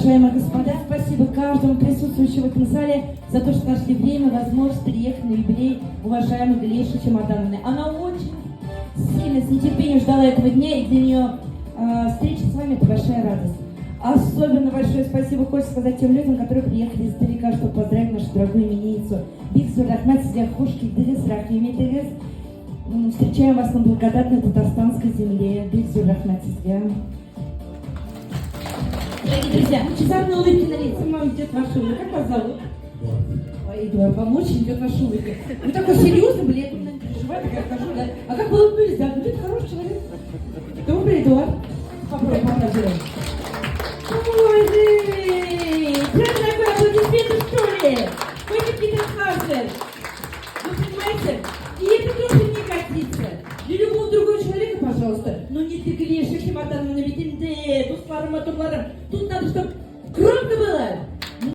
Уважаемые господа, спасибо каждому присутствующему в этом зале за то, что нашли время, возможность приехать на юбилей уважаемой Галиши Чемодановны. Она очень сильно, с нетерпением ждала этого дня, и для нее встреча с вами – это большая радость. Особенно большое спасибо хочется сказать тем людям, которые приехали издалека, чтобы поздравить нашу дорогую именинницу. Биксу Рахмат Сидяхушки, Дырис Рахими Дырис. Встречаем вас на благодатной татарстанской земле. Биксу Рахмат Сидя. Дорогие друзья, лучезарные улыбки на лице. Вам идет ваша улыбка. Как вас зовут? Ой, Эдуард, вам очень идет ваша улыбка. Вы такой серьезный были, я тут не переживаю, как я скажу, да? А как вы улыбнулись, да? Ну, это хороший человек. Добрый, Эдуард. Попробуем, поаплодируем. Ой, ты! Прям такой аплодисменты, что ли? Вы какие-то хазер. Вы понимаете? И это тоже не годится. Для любого другого человека, пожалуйста. Но не ты, Галиша Чемодановна, ведь тут надо, чтобы